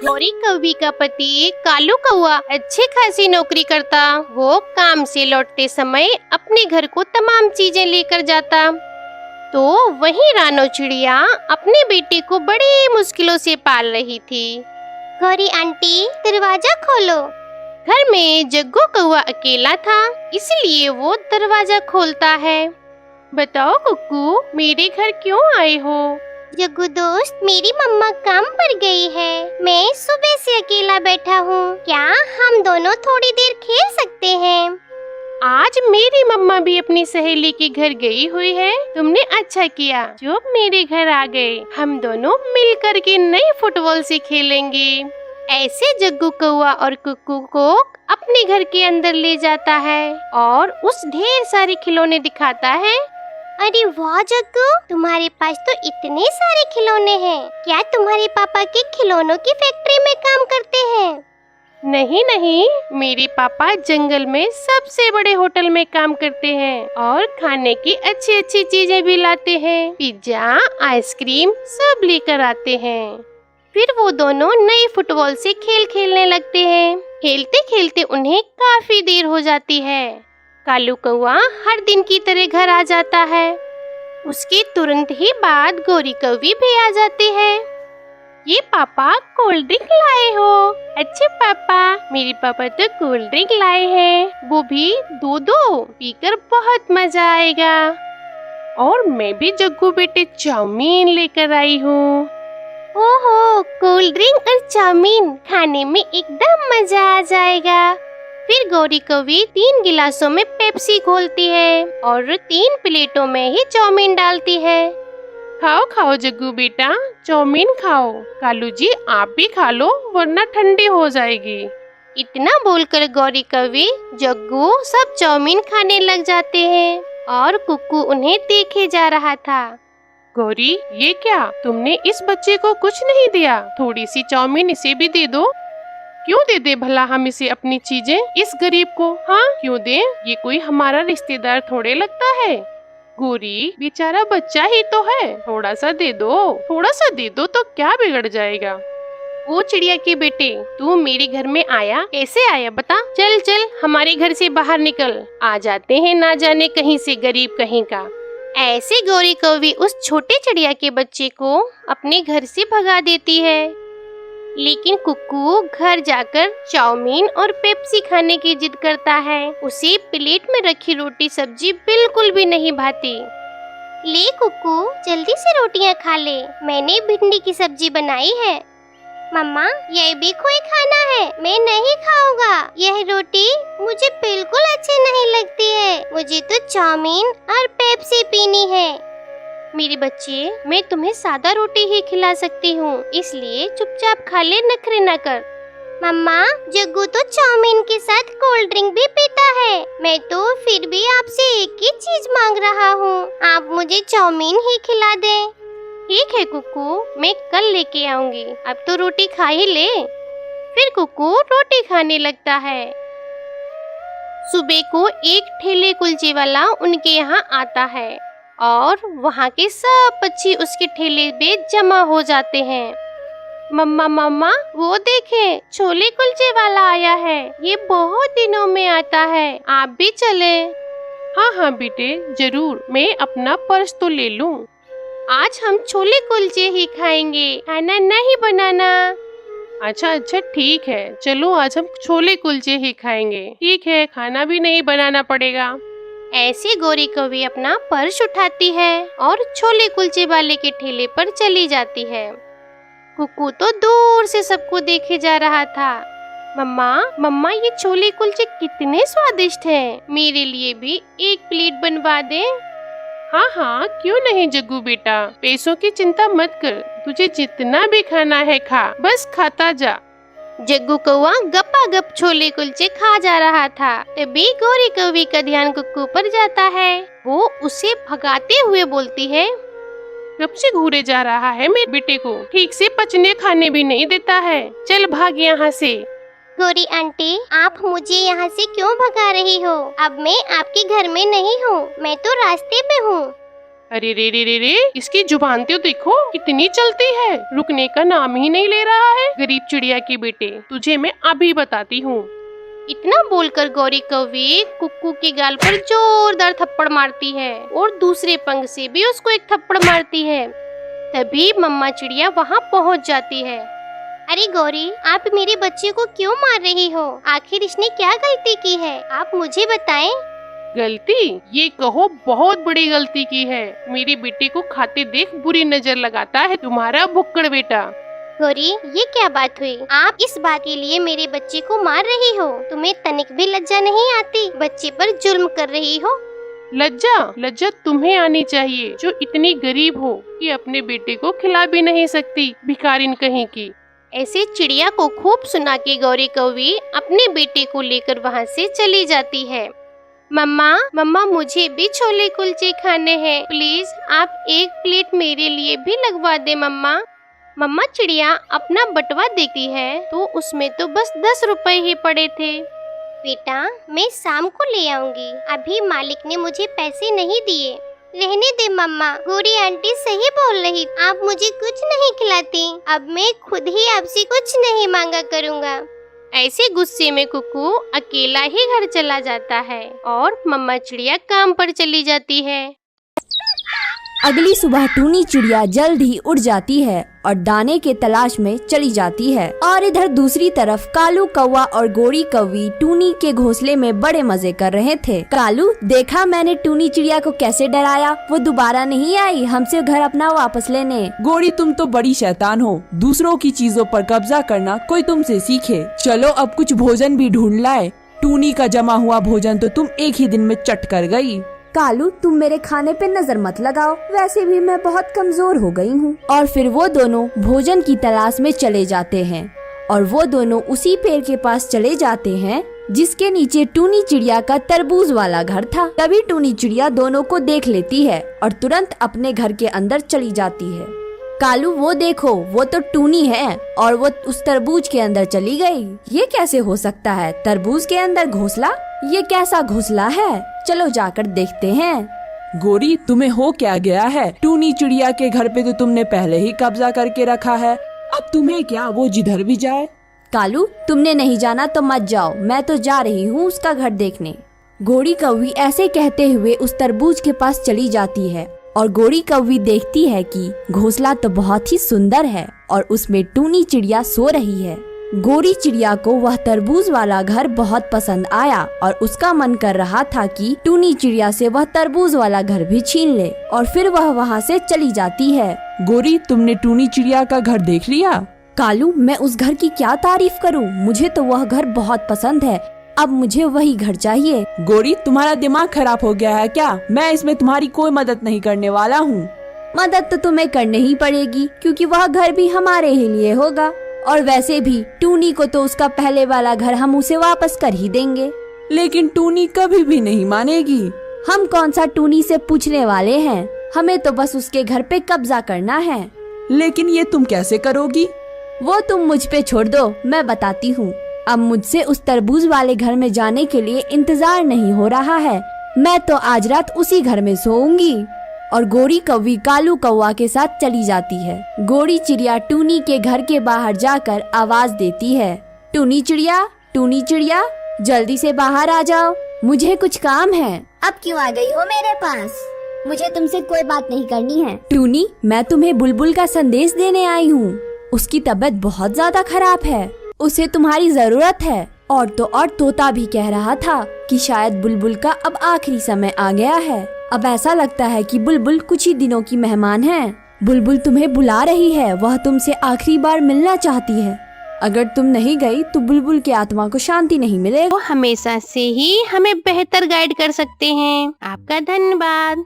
गौरी कौवी का पति कालू कौआ अच्छी खासी नौकरी करता। वो काम से लौटते समय अपने घर को तमाम चीजें लेकर जाता। तो वहीं रानो चिड़िया अपने बेटे को बड़ी मुश्किलों से पाल रही थी। गौरी आंटी, दरवाजा खोलो। घर में जग्गू कौआ अकेला था, इसलिए वो दरवाजा खोलता है। बताओ कुक्कू, मेरे घर क्यों आए हो? जग्गू दोस्त, मेरी मम्मा काम पर गई है। मैं सुबह से अकेला बैठा हूँ। क्या हम दोनों थोड़ी देर खेल सकते हैं? आज मेरी मम्मा भी अपनी सहेली के घर गई हुई है। तुमने अच्छा किया जो मेरे घर आ गए। हम दोनों मिलकर के नई फुटबॉल से खेलेंगे। ऐसे जग्गू कौआ और कुक्कू को अपने घर के अंदर ले जाता है और उस ढेर सारे खिलौने दिखाता है। अरे वाह जग्गू, तुम्हारे पास तो इतने सारे खिलौने हैं। क्या तुम्हारे पापा के खिलौनों की फैक्ट्री में काम करते हैं? नहीं नहीं, मेरे पापा जंगल में सबसे बड़े होटल में काम करते हैं और खाने की अच्छी अच्छी चीजें भी लाते हैं। पिज्जा, आइसक्रीम सब लेकर आते हैं। फिर वो दोनों नई फुटबॉल से खेल खेलने लगते हैं। खेलते खेलते उन्हें काफी देर हो जाती है। कालू कौआ हर दिन की तरह घर आ जाता है। उसके तुरंत ही बाद गौरी कौवी भी आ जाती है। ये पापा कोल्ड ड्रिंक लाए हो? अच्छे पापा, मेरे पापा तो कोल्ड ड्रिंक लाए हैं, वो भी दो दो, पीकर बहुत मजा आएगा। और मैं भी जग्गू बेटे चाउमीन लेकर आई हूँ। ओहो, कोल्ड ड्रिंक और चाउमीन खाने में एकदम मजा आ जाएगा। फिर गौरी कौवी 3 गिलासों में पेप्सी घोलती है और 3 प्लेटों में ही चाउमीन डालती है। खाओ खाओ जग्गू बेटा, चाउमीन खाओ। कालू जी आप भी खा लो, वरना ठंडी हो जाएगी। इतना बोलकर गौरी कौवी, जग्गू सब चाउमीन खाने लग जाते हैं और कुक्कू उन्हें देखे जा रहा था। गौरी, ये क्या, तुमने इस बच्चे को कुछ नहीं दिया? थोड़ी सी चाउमीन इसे भी दे दो। क्यों दे दे भला हम इसे अपनी चीजें इस गरीब को? हाँ क्यों दे, ये कोई हमारा रिश्तेदार थोड़े लगता है। गौरी, बेचारा बच्चा ही तो है, थोड़ा सा दे दो, थोड़ा सा दे दो तो क्या बिगड़ जाएगा। ओ चिड़िया के बेटे, तू मेरे घर में आया, कैसे आया बता? चल चल हमारे घर से बाहर निकल। आ जाते हैं ना जाने कहीं से गरीब कहीं का। ऐसे गौरी कौवी उस छोटे चिड़िया के बच्चे को अपने घर से भगा देती है। लेकिन कुक्कू घर जाकर चाउमीन और पेप्सी खाने की जिद करता है। उसे प्लेट में रखी रोटी सब्जी बिल्कुल भी नहीं भाती। ले कुक्कू, जल्दी से रोटियां खा ले, मैंने भिंडी की सब्जी बनाई है। मम्मा, यह भी कोई खाना है? मैं नहीं खाऊंगा। यह रोटी मुझे बिल्कुल अच्छी नहीं लगती है। मुझे तो चाउमीन और पेप्सी पीनी है। मेरे बच्चे, मैं तुम्हें सादा रोटी ही खिला सकती हूँ, इसलिए चुपचाप खा ले, नखरे न कर। मम्मा, जग्गू तो चाउमीन के साथ कोल्ड ड्रिंक भी पीता है। मैं तो फिर भी आपसे एक ही चीज मांग रहा हूँ, आप मुझे चाउमीन ही खिला दें। ठीक है कुक्कू, मैं कल लेके आऊंगी, अब तो रोटी खा ही ले। फिर कुक्कू रोटी खाने लगता है। सुबह को एक ठेले कुलचे वाला उनके यहाँ आता है और वहाँ के सब पक्षी उसके ठेले पे जमा हो जाते हैं। मम्मा मम्मा, वो देखें, छोले कुलचे वाला आया है। ये बहुत दिनों में आता है, आप भी चले। हाँ हाँ बेटे, जरूर, मैं अपना पर्स तो ले लूँ। आज हम छोले कुलचे ही खाएंगे, खाना नहीं बनाना। अच्छा अच्छा ठीक है, चलो आज हम छोले कुलचे ही खाएंगे। ठीक है, खाना भी नहीं बनाना पड़ेगा। ऐसे गौरी कौवी अपना पर्स उठाती है और छोले कुलचे वाले के ठेले पर चली जाती है। कुक्कू तो दूर से सबको देखे जा रहा था। मम्मा मम्मा, ये छोले कुलचे कितने स्वादिष्ट हैं, मेरे लिए भी एक प्लेट बनवा दे। हाँ हाँ क्यों नहीं जग्गू बेटा, पैसों की चिंता मत कर, तुझे जितना भी खाना है खा, बस खाता जा। जग्गू कौआ गप्पा गप छोले कुलचे खा जा रहा था, तभी गौरी कौवी का ध्यान कुक्कू पर जाता है। वो उसे भगाते हुए बोलती है, कब से घूरे जा रहा है मेरे बेटे को, ठीक से पचने खाने भी नहीं देता है, चल भाग यहाँ से। गौरी आंटी, आप मुझे यहाँ से क्यों भगा रही हो? अब मैं आपके घर में नहीं हूँ, मैं तो रास्ते पे हूँ। अरे रे रे रे रे, इसकी जुबान तो देखो कितनी चलती है, रुकने का नाम ही नहीं ले रहा है। गरीब चिड़िया के बेटे, तुझे मैं अभी बताती हूँ। इतना बोलकर गौरी कौवी कुक्कू के गाल पर जोरदार थप्पड़ मारती है और दूसरे पंख से भी उसको एक थप्पड़ मारती है। तभी मम्मा चिड़िया वहाँ पहुँच जाती है। अरे गौरी, आप मेरे बच्चे को क्यों मार रही हो? आखिर इसने क्या गलती की है, आप मुझे बताएं। गलती? ये कहो बहुत बड़ी गलती की है। मेरे बेटे को खाते देख बुरी नजर लगाता है तुम्हारा भुक्कड़ बेटा। गौरी, ये क्या बात हुई? आप इस बात के लिए मेरे बच्चे को मार रही हो? तुम्हें तनिक भी लज्जा नहीं आती? बच्चे पर जुल्म कर रही हो। लज्जा तुम्हें आनी चाहिए, जो इतनी गरीब हो कि अपने बेटे को खिला भी नहीं सकती, भिखारिन कहीं की। ऐसे चिड़िया को खूब सुना के गौरी कौवी अपने बेटे को लेकर वहाँ से चली जाती है। मम्मा मुझे भी छोले कुलचे खाने हैं, प्लीज आप एक प्लेट मेरे लिए भी लगवा दे मम्मा। मम्मा चिड़िया अपना बटवा देखती है तो उसमें तो बस 10 रुपए ही पड़े थे। बेटा, मैं शाम को ले आऊंगी, अभी मालिक ने मुझे पैसे नहीं दिए। रहने दे मम्मा, गौरी आंटी सही बोल रही, आप मुझे कुछ नहीं खिलाती, अब मैं खुद ही आपसे कुछ नहीं मांगा करूँगा। ऐसे गुस्से में कुक्कू अकेला ही घर चला जाता है और मम्मा चिड़िया काम पर चली जाती है। अगली सुबह टूनी चिड़िया जल्द ही उड़ जाती है और दाने के तलाश में चली जाती है। और इधर दूसरी तरफ कालू कौवा और गौरी कौवी टूनी के घोंसले में बड़े मजे कर रहे थे। कालू, देखा मैंने टूनी चिड़िया को कैसे डराया, वो दोबारा नहीं आई हमसे घर अपना वापस लेने। गौरी, तुम तो बड़ी शैतान हो, दूसरों की चीजों पर कब्जा करना कोई तुमसे सीखे। चलो अब कुछ भोजन भी ढूंढ लाए, टूनी का जमा हुआ भोजन तो तुम एक ही दिन में चट कर गई। कालू, तुम मेरे खाने पे नजर मत लगाओ, वैसे भी मैं बहुत कमजोर हो गई हूँ। और फिर वो दोनों भोजन की तलाश में चले जाते हैं और वो दोनों उसी पेड़ के पास चले जाते हैं जिसके नीचे टूनी चिड़िया का तरबूज वाला घर था। तभी टूनी चिड़िया दोनों को देख लेती है और तुरंत अपने घर के अंदर चली जाती है। कालू, वो देखो, वो तो टूनी है और वो उस तरबूज के अंदर चली गई। ये कैसे हो सकता है? तरबूज के अंदर घोंसला? ये कैसा घोंसला है? चलो जाकर देखते हैं। गौरी, तुम्हें हो क्या गया है? टूनी चिड़िया के घर पे तो तुमने पहले ही कब्जा करके रखा है, अब तुम्हें क्या वो जिधर भी जाए? कालू, तुमने नहीं जाना तो मत जाओ, मैं तो जा रही हूँ उसका घर देखने। गौरी कौवी ऐसे कहते हुए उस तरबूज के पास चली जाती है और गौरी कौवी देखती है कि घोंसला तो बहुत ही सुंदर है और उसमें टूनी चिड़िया सो रही है। गौरी चिड़िया को वह तरबूज वाला घर बहुत पसंद आया और उसका मन कर रहा था कि टूनी चिड़िया से वह तरबूज वाला घर भी छीन ले और फिर वह वहाँ से चली जाती है। गौरी, तुमने टूनी चिड़िया का घर देख लिया? कालू, मैं उस घर की क्या तारीफ करूँ, मुझे तो वह घर बहुत पसंद है, अब मुझे वही घर चाहिए। गौरी, तुम्हारा दिमाग खराब हो गया है क्या? मैं इसमें तुम्हारी कोई मदद नहीं करने वाला हूँ। मदद तो तुम्हें करनी ही पड़ेगी क्योंकि वह घर भी हमारे ही लिए होगा और वैसे भी टूनी को तो उसका पहले वाला घर हम उसे वापस कर ही देंगे। लेकिन टूनी कभी भी नहीं मानेगी। हम कौन सा टूनी से पूछने वाले हैं, हमें तो बस उसके घर पे कब्जा करना है। लेकिन ये तुम कैसे करोगी? वो तुम मुझ पे छोड़ दो, मैं बताती हूँ। अब मुझसे उस तरबूज वाले घर में जाने के लिए इंतजार नहीं हो रहा है, मैं तो आज रात उसी घर में सोऊंगी। और गौरी कौवी कालू कौवा के साथ चली जाती है। गौरी चिड़िया टूनी के घर के बाहर जाकर आवाज देती है, टूनी चिड़िया जल्दी से बाहर आ जाओ, मुझे कुछ काम है। अब क्यों आ गई हो मेरे पास? मुझे तुमसे कोई बात नहीं करनी है। टूनी, मैं तुम्हें बुलबुल का संदेश देने आई हूँ, उसकी तबीयत बहुत ज्यादा खराब है, उसे तुम्हारी जरूरत है। और तो और तोता भी कह रहा था कि शायद बुलबुल का अब आखिरी समय आ गया है। अब ऐसा लगता है कि बुलबुल कुछ ही दिनों की मेहमान है। बुलबुल तुम्हें बुला रही है, वह तुमसे आखिरी बार मिलना चाहती है। अगर तुम नहीं गई तो बुलबुल की आत्मा को शांति नहीं मिलेगी। वो हमेशा से ही हमें बेहतर गाइड कर सकते हैं। आपका धन्यवाद।